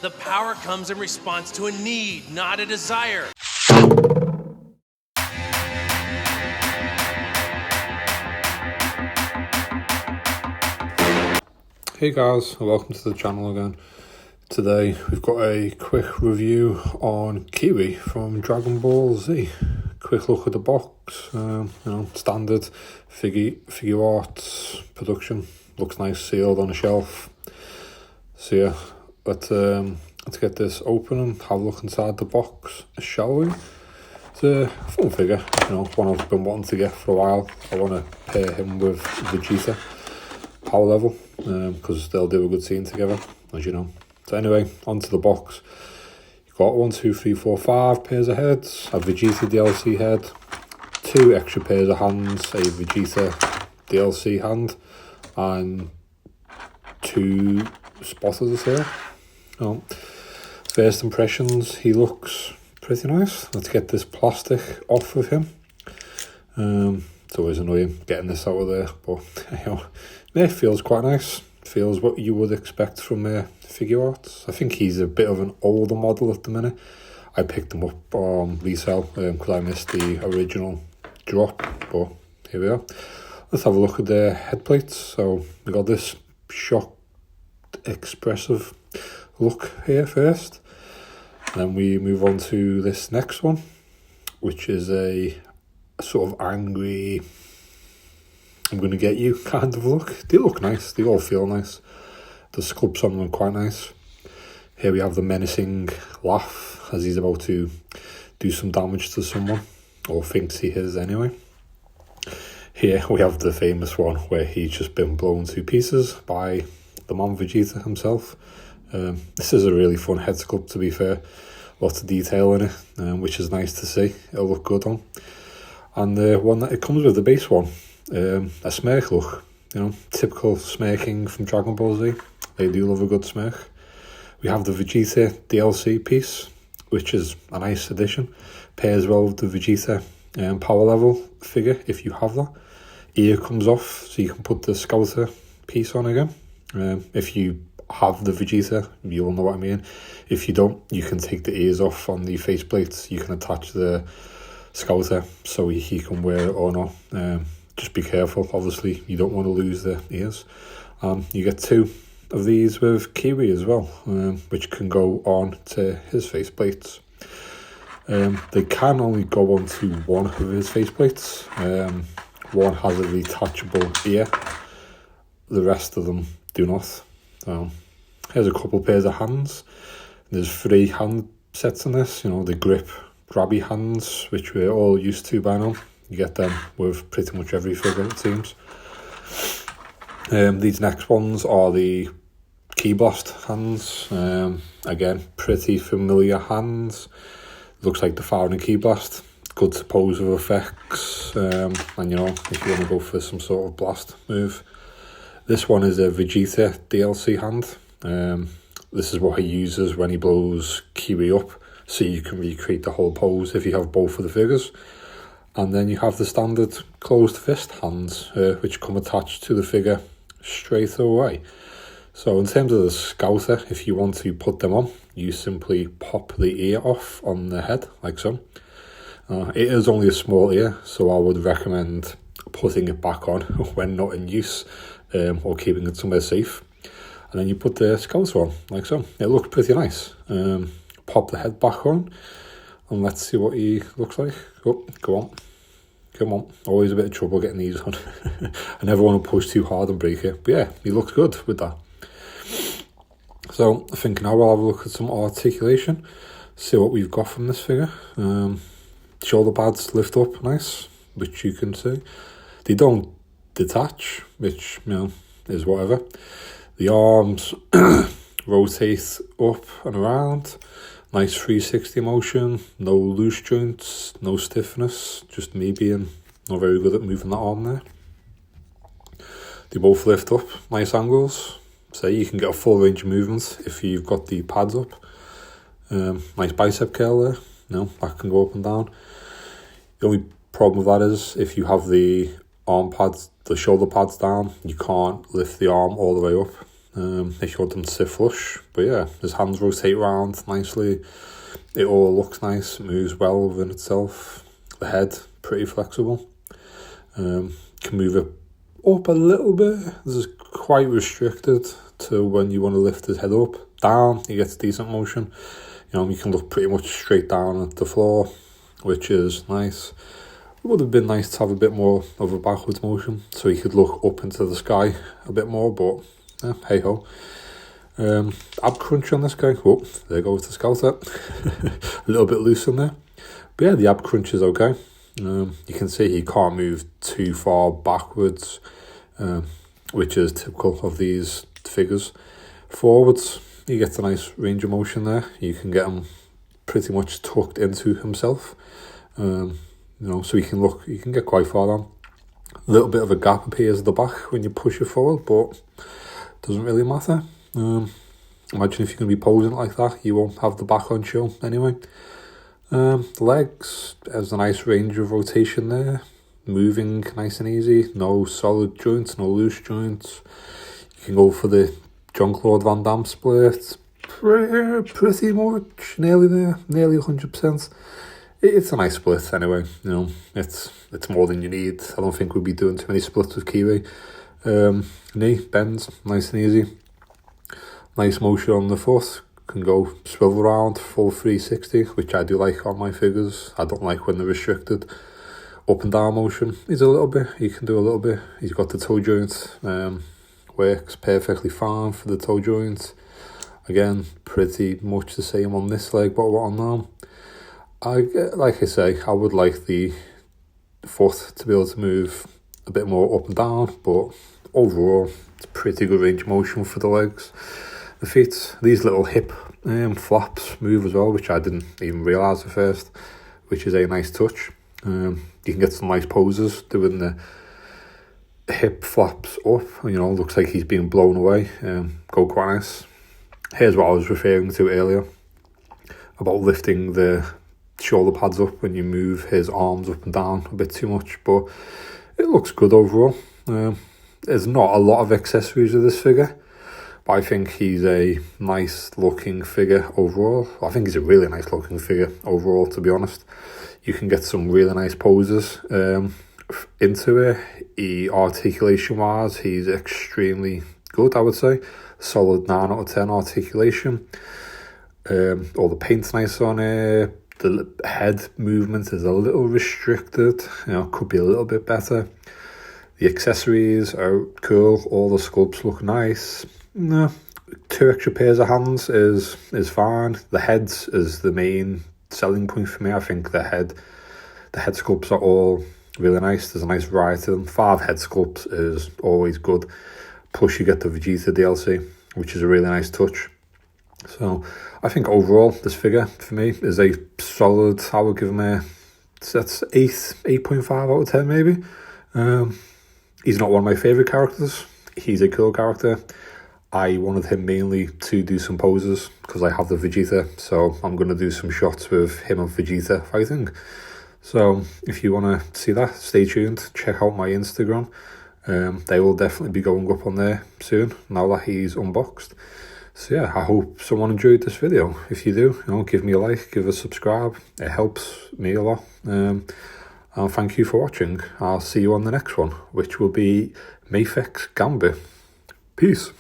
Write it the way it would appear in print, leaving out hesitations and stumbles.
The power comes in response to a need, not a desire. Hey guys, and welcome to the channel again. Today we've got a quick review on Kyewi from Dragonball Z. Quick look at the box, standard Figuarts production. Looks nice, sealed on a shelf. So yeah, let's get this open and have a look inside the box, shall we? It's a fun figure, one I've been wanting to get for a while. I want to pair him with Vegeta power level, because they'll do a good scene together, as you know. So anyway, onto the box. You've got 1, 2, 3, 4, 5 pairs of heads, a Vegeta DLC head, 2 extra pairs of hands, a Vegeta DLC hand, and 2 spotters here. First impressions, he looks pretty nice. Let's get this plastic off of him. It's always annoying getting this out of there, but it feels quite nice. Feels what you would expect from Figuarts. I think he's a bit of an older model at the minute. I picked him up on resale because I missed the original drop, but here we are. Let's have a look at the head plates. So we got this shocked, expressive look here first. And then we move on to this next one, which is a sort of angry, I'm going to get you kind of look. They look nice. They all feel nice. The sculpts on them are quite nice. Here we have the menacing laugh as he's about to do some damage to someone, or thinks he is anyway. Here we have the famous one where he's just been blown to pieces by the man Vegeta himself. This is a really fun head sculpt, to be fair. Lots of detail in it, which is nice to see. It'll look good on. And the one that it comes with, the base one, a smirk look, typical smirking from Dragon Ball Z. They do love a good smirk. We have the Vegeta DLC piece, which is a nice addition. Pairs well with the Vegeta power level figure, if you have that. Ear comes off, so you can put the Scouter piece on again. If you have the Vegeta, you'll know what I mean. If you don't, you can take the ears off on the faceplates. You can attach the Scouter so he can wear it or not. Just be careful, obviously you don't want to lose the ears. You get 2 of these with Kyewi as well, which can go on to his faceplates. They can only go on to one of his faceplates. One has a detachable ear, the rest of them do not. So here's a couple pairs of hands. There's 3 hand sets in this, the grip grabby hands, which we're all used to by now. You get them with pretty much every figure, it seems. These next ones are the Key Blast hands. Again, pretty familiar hands. Looks like the firing and Key Blast. Good to pose with effects. And if you want to go for some sort of blast move. This one is a Vegeta DLC hand. This is what he uses when he blows Kyewi up, so you can recreate the whole pose if you have both of the figures. And then you have the standard closed fist hands, which come attached to the figure straight away. So in terms of the Scouter, if you want to put them on, you simply pop the ear off on the head, like so. It is only a small ear, so I would recommend putting it back on when not in use, or keeping it somewhere safe. And then you put the Scouter on, like so. It looks pretty nice. Pop the head back on, and let's see what he looks like. Oh, come on. Always a bit of trouble getting these on. I never want to push too hard and break it. But yeah, he looks good with that. So I think now we'll have a look at some articulation, see what we've got from this figure. Shoulder pads lift up nice, which you can see. They don't detach, which is whatever. The arms rotate up and around. Nice 360 motion, no loose joints, no stiffness, just me being not very good at moving that arm there. They both lift up, nice angles, so you can get a full range of movement if you've got the pads up. Nice bicep curl there, that can go up and down. The only problem with that is if you have the arm pads, the shoulder pads down, you can't lift the arm all the way up. They showed them to sit flush, but yeah, his hands rotate around nicely. It all looks nice, it moves well within itself. The head, pretty flexible. Can move it up a little bit. This is quite restricted to when you want to lift his head up. Down, he gets decent motion. You know, you can look pretty much straight down at the floor, which is nice. It would have been nice to have a bit more of a backwards motion, so he could look up into the sky a bit more, but hey ho. Ab crunch on this guy. Oh, there goes the scouter. A little bit loose in there. But yeah, the ab crunch is okay. You can see he can't move too far backwards, which is typical of these figures. Forwards, he gets a nice range of motion there. You can get him pretty much tucked into himself. You know, so he can get quite far down. A little bit of a gap appears at the back when you push it forward, but doesn't really matter. Imagine if you're going to be posing like that, you won't have the back on show anyway. The legs, there's a nice range of rotation there. Moving nice and easy. No solid joints, no loose joints. You can go for the Jean-Claude Van Damme split. Pretty much nearly there, nearly 100%. It's a nice split anyway, you know, it's more than you need. I don't think we'll be doing too many splits with Kyewi. Knee, bends, nice and easy. Nice motion on the foot, can go swivel around, full 360, which I do like on my figures. I don't like when they're restricted. Up and down motion, he's a little bit, he can do a little bit. He's got the toe joint, works perfectly fine for the toe joint. Again, pretty much the same on this leg, but what on now. Like I say, I would like the foot to be able to move a bit more up and down, but overall, it's pretty good range of motion for the legs. The feet, these little hip flaps move as well, which I didn't even realise at first, which is a nice touch. You can get some nice poses doing the hip flaps up, you know, looks like he's being blown away. Go quite nice. Here's what I was referring to earlier, about lifting the shoulder pads up when you move his arms up and down a bit too much, but it looks good overall. There's not a lot of accessories with this figure, but I think he's a nice looking figure overall. I think he's a really nice looking figure overall, to be honest. You can get some really nice poses into it. Articulation wise, he's extremely good, I would say. Solid 9 out of 10 articulation. All the paint's nice on it. The head movement is a little restricted, you know, could be a little bit better. The accessories are cool, all the sculpts look nice. No, 2 extra pairs of hands is fine. The heads is the main selling point for me. I think the head sculpts are all really nice. There's a nice variety of them. 5 head sculpts is always good. Plus you get the Vegeta DLC, which is a really nice touch. So I think overall this figure for me is a solid, I would give him that's 8.5 out of 10 maybe. He's not one of my favourite characters. He's a cool character. I wanted him mainly to do some poses because I have the Vegeta, so I'm going to do some shots with him and Vegeta fighting. So if you want to see that, stay tuned, check out my Instagram. They will definitely be going up on there soon now that he's unboxed. So yeah, I hope someone enjoyed this video. If you do, you know, give me a like, give a subscribe. It helps me a lot. And thank you for watching. I'll see you on the next one, which will be Mafex Gambit. Peace.